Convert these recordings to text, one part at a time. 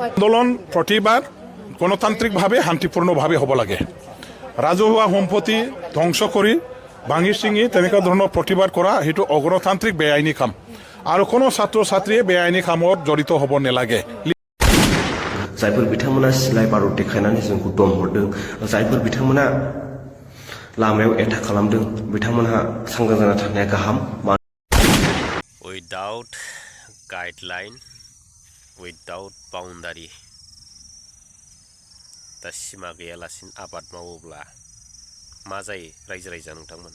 আন্দোলন প্রতিবাদ গণতান্ত্রিকভাবে শান্তিপূর্ণভাবে হ'ব লাগে। ৰাজহুৱা সম্পত্তি ধ্বংস কৰি ভাঙি চিঙি তেনেকুৱা ধৰণৰ প্ৰতিবাদ কৰা সেইটো অগণতান্ত্ৰিক বেআইনী কাম আৰু কোনো ছাত্ৰ ছাত্ৰীয়ে বেআইনী কামত জড়িত হ'ব নালাগে। जायफोर बिथांमोना सिलाइ बारुद देखायनानै जोंखौ दम हरदों, जायफोर बिथांमोना लामायाव एटाक खालामदों, बिथांमोनहा सांग्रां जाना थानाया गाहाम। Without guideline, without boundary, दा सिमा गैयालासिनो आबाद मावोब्ला मा जायो रायजो राजा नोंथांमोन?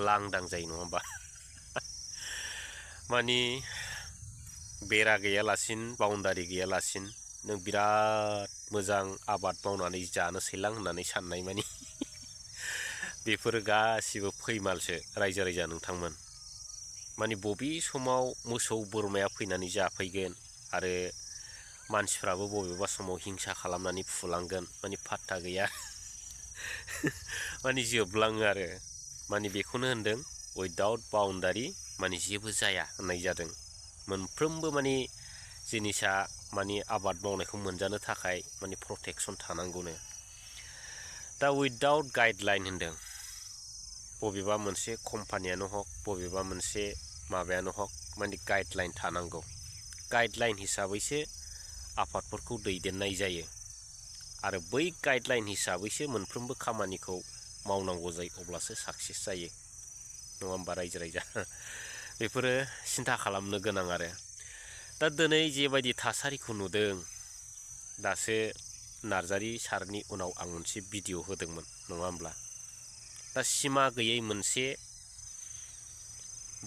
लांदां जायो नङा होमबा? माने बेरा गैयालासिनो बाउन्डारि गैयालासिनो नों बिराद मोजां आबाद मावनानै जानोसैलां होननानै साननाय मानि बेफोर गासिबो फैमालसो रायजो राजा नोंथांमोन। माने बबे समाव मोसौ बोरमाया फैनानै जाफैगोन आरो मानसिफ्राबो बबेबा समाव हिंसा खालामनानै फुलांगोन माने फात्ता गैया। माने जोबलाङो आरो माने बेखौनो होनदों उइदाउट बाउन्डारि माने जेबो जाया होननाय जादों। मोनफ्रोमबो माने जिनिसा माने आबाद मावनायखौ मोनजानो थाखाय माने प्रटेक्सन थानांगौनो। दा उइदाउट गाइडलाइन होनदों। बबेबा मोनसे कम्पानियानो हक बबेबा मोनसे माबायानो हक माने गाइडलाइन थानांगौ। गाइडलाइन हिसाबैसो आफादफोरखौ दैदेननाय जायो आरो बै गाइडलाइन हिसाबैसो मोनफ्रोमबो खामानिखौ मावनांगौ जायो, अब्लासो साक्सेस जायो नङा होमबा रायजो राजा? बेफोरो सिन्था खालामनो गोनां आरो दा दिनै जेबायदि थासारिखौ नुदों, दासो नार्जारी सारनि उनाव आं मोनसे भिडिअ होदोंमोन नङा होमब्ला? दा सिमा गैयै मोनसे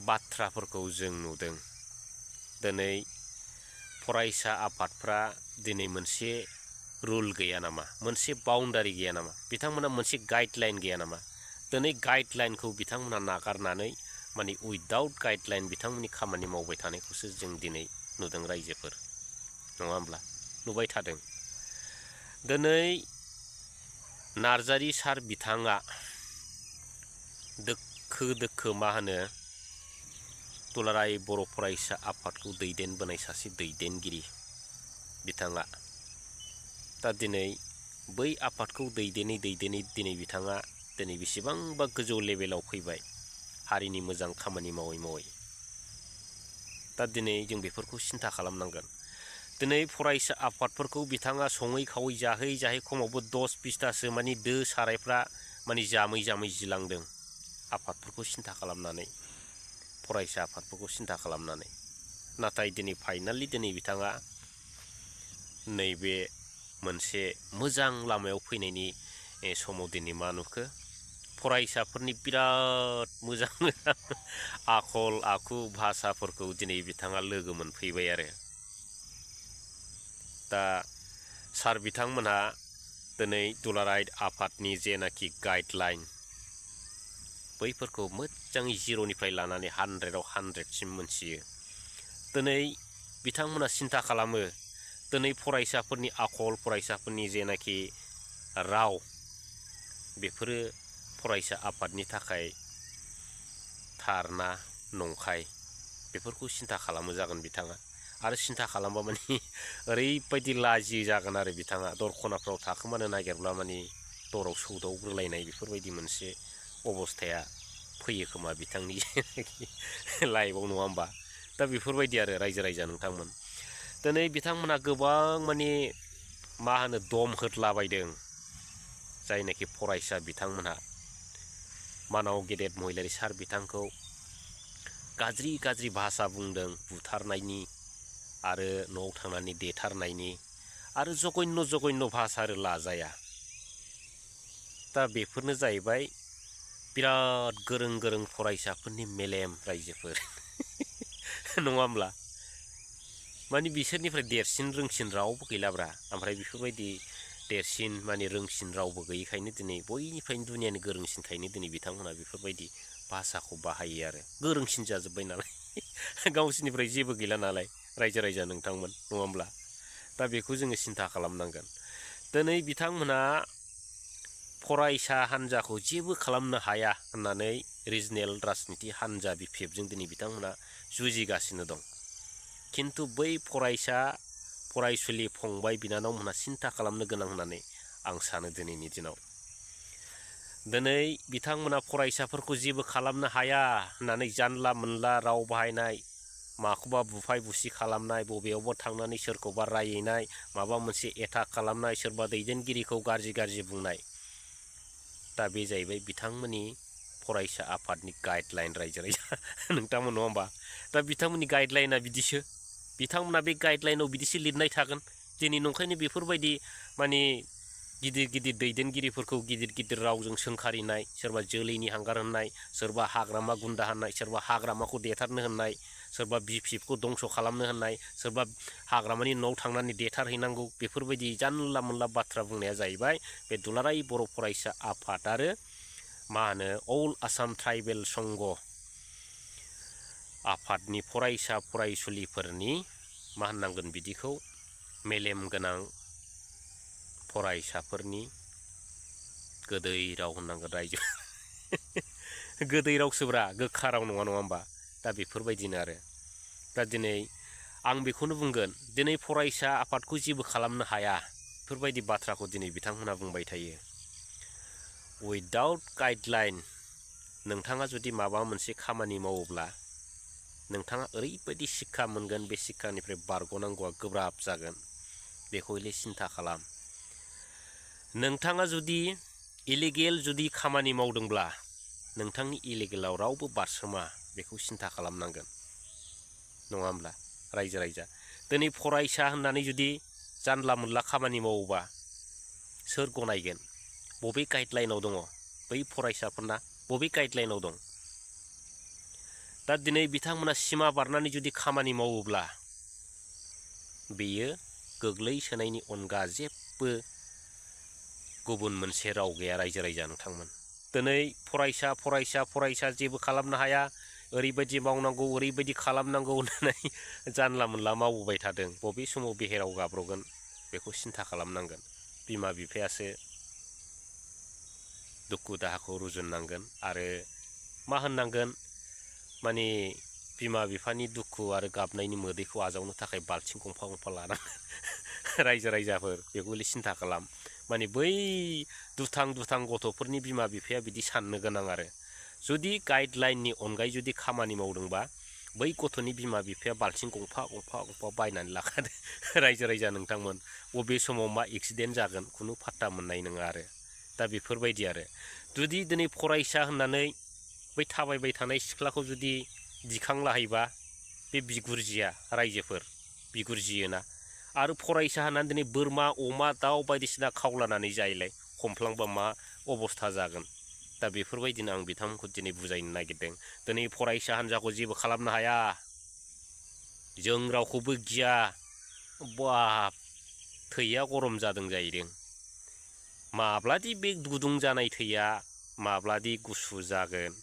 बाथ्राफोरखौ जों नुदों। दिनै फरायसा आफादफ्रा दिनै मोनसे रुल गैया नामा, मोनसे बाउन्डारि गैया नामा, बिथांमोना मोनसे गाइडलाइन गैया नामा? दिनै गाइडलाइनखौ बिथांमोना नागारनानै माने उइदाउट गाइडलाइन बिथांमोननि खामानि मावबाय थानायखौसो जों दिनै नुदों रायजोफोर नङा होमब्ला? नुबाय थादों। दिनै नार्जारी सार बिथाङा दोखो दोखो मा होनो दुलाराय बर' फरायसा आफादखौ दैदेनबोनाय सासे दैदेनगिरि बिथाङा। दा दिनै बै आफादखौ दैदेनै दैदेनै दिनै बिथाङा दिनै बेसेबांबा गोजौ लेभेलाव फैबाय हारिनि मोजां खामानि मावै मावै। दा दिनै जों बेफोरखौ सिन्था खालामनांगोन। दिनै फरायसा आफादफोरखौ बिथाङा सङै खावै जाहै जाहै खमावबो 10-20थासो माने दो सारायफ्रा माने जामै जामै जिलांदों आफादफोरखौ सिन्था खालामनानै, फरायसा आफादफोरखौ सिन्था खालामनानै। नाथाय दिनै फाइनालि दिनै बिथाङा नैबे मोनसे मोजां लामायाव फैनायनि समाव दिनै मा नुखो? फरायसाफोरनि बिराद मोजां मोजां आखल आखु भाषाफोरखौ दिनै बिथाङा लोगो मोनफैबाय आरो। दा सार बिथांमोनहा दिनै दुलाराय आफादनि जेनाखि गाइडलाइन बैफोरखौ मोजाङै 0निफ्राय लानानै 100आव 100सिम मोनथियो। दिनै बिथांमोना सिन्था खालामो दिनै फरायसाफोरनि आखल, फरायसाफोरनि जेनाखि राव, बेफोरो फरायसा आफादनि थाखाय थारना नंखाय बेफोरखौ सिन्था खालामो जागोन बिथाङा। आरो सिन्था खालामबा माने ओरैबायदि लाजियो जागोन आरो बिथाङा दर खनाफ्राव थाखोमानो नागिरब्ला माने दराव सौदावग्रोलायनाय बेफोरबायदि मोनसे अबस्थाया फैयो खोमा बिथांनि लाइफआव नङा होमबा? दा बेफोरबायदि आरो रायजो राजा नोंथांमोन। दिनै बिथांमोना गोबां माने मा होनो दम होदलाबायदों जायनाखि फरायसा बिथांमोनहा मानाव गेदेर महिलारि सार बिथांखौ गाज्रि गाज्रि भाषा बुंदों बुथारनायनि आरो न'आव थांनानै देथारनायनि आरो जघन्य जघन्य भाषा आरो लाजाया। दा बेफोरनो जाहैबाय बिराद गोरों गोरों फरायसाफोरनि मेलेम रायजोफोर नङा होमब्ला? माने बिसोरनिफ्राय देरसिन रोंसिन रावबो गैलाब्रा। ओमफ्राय बेफोरबायदि देरसिन माने रोंसिन रावबो गैयैखायनो दिनै बयनिफ्रायनो दुनियानि गोरोंसिनखायनो दिनै बिथांमोना बेफोरबायदि भाषाखौ बाहायो आरो गोरोंसिन जाजोब्बाय नालाय गावसिनिफ्राय जेबो गैला नालाय रायजो राजा नोंथांमोन नङा होमब्ला? दा बेखौ जोङो सिन्था खालामनांगोन। दिनै बिथांमोना फरायसा हान्जाखौ जेबो खालामनो हाया होननानै रिजनेल राजनिति हान्जा बिपिएफजों दिनै बिथांमोना जुजिगासिनो दं। खिन्थु बै फरायसुलि फंबाय बिनानावमोनहा सिन्था खालामनो गोनां होननानै आं सानो दिनैनि दिनाव। दिनै बिथांमोना फरायसाफोरखौ जेबो खालामनो हाया होननानै जानला मोनला राव बाहायनाय, माखौबा बुफाय बुसि खालामनाय, बबेयावबा थांनानै सोरखौबा रायहैनाय, माबा मोनसे एटाक खालामनाय, सोरबा दैदेनगिरिखौ गाज्रि बुंनाय, दा बे जाहैबाय बिथांमोननि फरायसा आफादनि गाइडलाइन रायजो राजा नोंथांमोन नङा होमबा? दा बिथांमोननि गाइडलाइना बिदिसो, बिथांमोना बे गाइडलाइनाव बिदिसो लिरनाय थागोन। दिनै नंखायनो बेफोरबायदि माने गिदिर दैदेनगिरिफोरखौ गिदिर रावजों सोंखारिनाय, सोरबा जोलैनि हांगार होननाय, सोरबा हाग्रामा गुन्दा होननाय, सोरबा हाग्रामाखौ देथारनो होननाय, सोरबा बिपिएफखौ दंस' खालामनो होननाय, सोरबा हाग्रामानि न'आव थांनानै देथारहैनांगौ, बेफोरबायदि जानला मोनला बाथ्रा बुंनाया जाहैबाय बे दुलाराय बर' फरायसा आफाद आरो मा होनो अल आसाम ट्राइबेल संघ आफादनि फरायसा फरायसुलिफोरनि मा होननांगोन बिदिखौ मेलेम गोनां फरायसाफोरनि गोदै राव होननांगोन रायजो गोदै रावसोब्रा, गोखा राव नङा होमबा? दा बेफोरबायदिनो आरो दा दिनै आं बेखौनो बुंगोन, दिनै फरायसा आफादखौ जेबो खालामनो हाया बेफोरबायदि बाथ्राखौ दिनै बिथांमोना बुंबाय थायो। उइदाउट गाइडलाइन नोंथाङा जुदि माबा मोनसे खामानि मावोब्ला नोंथाङा ओरैबायदि शिक्षा मोनगोन, बे शिक्षानिफ्राय बारग'नांगौआ गोब्राब जागोन। बेखौ एले सिन्था खालाम। नोंथाङा जुदि इलिगेल जुदि खामानि मावदोंब्ला नोंथांनि इलिगेलाव रावबो बारसोमा, बेखौ सिन्था खालामनांगोन नङा होमब्ला रायजो राजा? दिनै फरायसा होननानै जुदि जानला मोनला खामानि मावोबा सोर गनायगोन? बबे गाइडलाइनाव दङ? बै फरायसाफोरना बबे गाइडलाइनाव दं? दा दिनै बिथांमोना सिमा बारनानै जुदि खामानि मावोब्ला बेयो गोग्लैसोनायनि अनगा जेबो गुबुन मोनसे राव गैया रायजो राजा नोंथांमोन। दिनै फरायसा जेबो खालामनो हाया, ओरैबायदि मावनांगौ, ओरैबायदि खालामनांगौ होननानै जानला मोनला मावबोबाय थादों। बबे समाव बेहेराव गाब्र'गोन बेखौ सिन्था खालामनांगोन। बिमा बिफायासो दुखु दाहाखौ रुजुननांगोन आरो मा होननांगोन, माने बिमा बिफानि दुखु आरो गाबनायनि मोदैखौ आजावनो थाखाय बाल्थिं गंफा लानांगोन रायजो राजाफोर, बेखौ सिन्था खालाम। माने बै दुथां गथ'फोरनि बिमा बिफाया बिदि साननो गोनां आरो जुदि गाइडलाइननि अनगायै जुदि खामानि मावदोंबा बै गथ'नि बिमा बिफाया बाल्थिं गंफा बायनानै लाखादो रायजो राजा नोंथांमोन। बबे समाव मा एक्सिडेन्ट जागोन खुनु फात्ता मोननाय नङा आरो दा बेफोरबायदि आरो जुदि दिनै फरायसा होननानै बै थाबायबाय थानाय सिख्लाखौ जुदि दिखांलाहैबा बे बिगुरजिया रायजोफोर बिगुरजियोना, आरो फरायसा होननानै दिनै बोरमा अमा दाउ बायदिसिना खावलानानै जायोलाय हमफ्लांबा मा अबस्था जागोन? दा बेफोरबायदिनो आं बिथांमोनखौ दिनै बुजायनो नागिरदों। दिनै फरायसा हान्जाखौ जेबो खालामनो हाया, जों रावखौबो गिया। बाब थैया गरम जादों जाहैदों। माब्लादि बे गुदुं जानाय थैया माब्लादि गुसु जागोन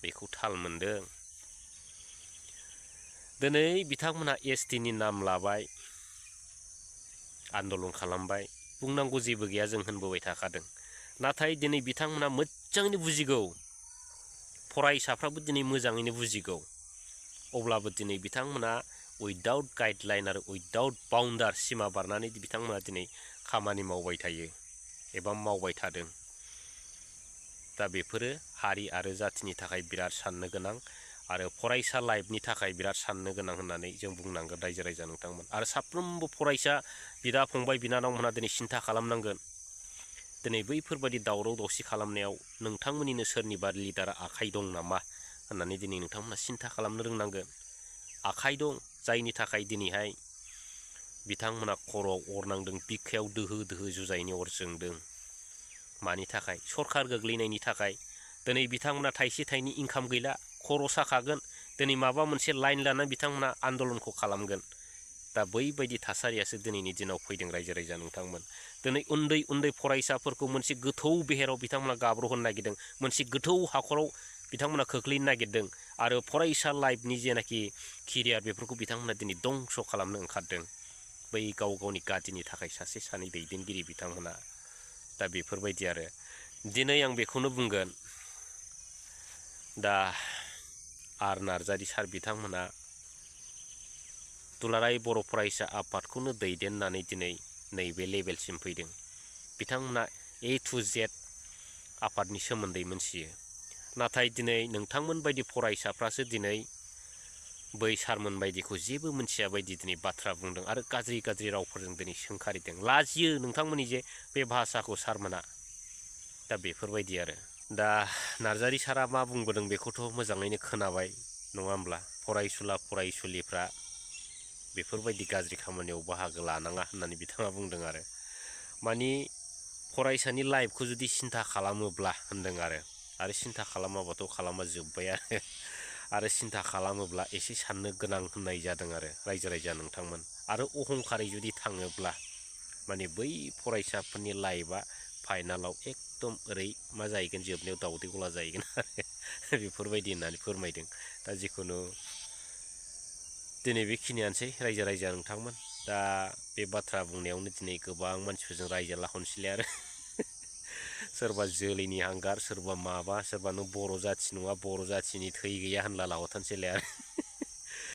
बेखौ थाल मोनदों। दिनै बिथांमोनहा एसटिनि नाम लाबाय, आन्दलन खालामबाय, बुंनांगौ जेबो गैया, जों होनबोबाय थाखादों। नाथाय दिनै बिथांमोना मोजाङैनो बुजिगौ, फरायसाफ्राबो दिनै मोजाङैनो बुजिगौ। अब्लाबो दिनै बिथांमोना उइदाउट गाइडलाइन आरो उइदाउट बाउन्डार सिमा बारनानै बिथांमोना दिनै खामानि मावबाय थायो एबा मावबाय थादों। दा बेफोरो हारि आरो जाथिनि थाखाय बिराद साननो गोनां आरो फरायसा लाइफनि थाखाय बिराद साननो गोनां होननानै जों बुंनांगोन रायजो राजा नोंथांमोन। आरो साफ्रोमबो फरायसा बिदा फंबाय बिनानावमोनहा दिनै सिन्था खालामनांगोन। दिनै बैफोरबायदि दावराव दावसि खालामनायाव नोंथांमोननिनो सोरनिबा लिडारा आखाइ दं नामा होननानै दिनै नोंथांमोना सिन्था खालामनो रोंनांगोन। आखाइ दं, जायनि थाखाय दिनैहाय बिथांमोना खर'आव अर नांदों, बिखायाव दोहो जुजाइनि अर जोंदों। मानि थाखाय? सरखार गोग्लैनायनि थाखाय। दिनै बिथांमोना थाइसे थाइनै इनकाम गैला, खर' साखागोन। दिनै माबा मोनसे लाइन लानानै बिथांमोना आन्दलनखौ खालामगोन। दा बैबायदि थासारियासो दिनैनि दिनाव फैदों रायजो राजा नोंथांमोन। दिनै उन्दै फरायसाफोरखौ मोनसे गोथौ बेहेराव बिथांमोना गाब्र'होनो नागिरदों, मोनसे गोथौ हाखराव बिथांमोना खोख्लैनो नागिरदों आरो फरायसा लाइफनि जेनाखि केरियार बेफोरखौ बिथांमोना दिनै दंस' खालामनो ओंखारदों। बै गावनि गादिनि थाखाय सासे सानै दैदेनगिरि बिथांमोना। दा बेफोरबायदि आरो दिनै आं बेखौनो बुंगोन, दा आर नार्जारि सार बिथांमोना दुलाराय बर' फरायसा आफादखौनो दैदेननानै दिनै नैबे लेभेलसिम फैदों। बिथांमोना A to Z आफादनि सोमोन्दै मोनथियो। नाथाय दिनै नोंथांमोन बायदि फरायसाफ्रासो दिनै बै सारमोन बायदिखौ जेबो मोनथिया बायदि दिनै बाथ्रा बुंदों आरो गाज्रि गाज्रि रावफोरजों दिनै सोंखारिदों। लाजियो नोंथांमोननि जे बे भाषाखौ सारमोना। दा बेफोरबायदि आरो दा नार्जारि सारा मा बुंबोदों बेखौथ' मोजाङैनो खोनाबाय नङा होमब्ला? फरायसुला फरायसुलिफ्रा बेफोरबायदि गाज्रि खामानियाव बाहागो लानाङा होननानै बिथाङा बुंदों आरो मानि फरायसानि लाइफखौ जुदि सिन्था खालामोब्ला होनदों आरो सिन्था खालामाबाथ' खालामा जोब्बाय आरो सिन्था खालामोब्ला एसे साननो गोनां होननाय जादों आरो रायजो राजा नोंथांमोन। आरो अहंखारै जुदि थाङोब्ला माने बै फरायसाफोरनि लाइफआ फाइनालाव एकदम ओरै मा जाहैगोन जोबनायाव दावदै गला जाहैगोन आरो बेफोरबायदि होननानै फोरमायदों। दा जिखुनु दिनै बेखिनियानोसै रायजो राजा नोंथांमोन। दा बे बाथ्रा बुंनायावनो दिनै गोबां मानसिफोरजों रायजो लाहनसैलाय आरो सोरबा जोलैनि हांगार सोरबा माबा सोरबा नों बर' जाथि नङा बर' जाथिनि थै गैया होनला लाहरथारसैलाय आरो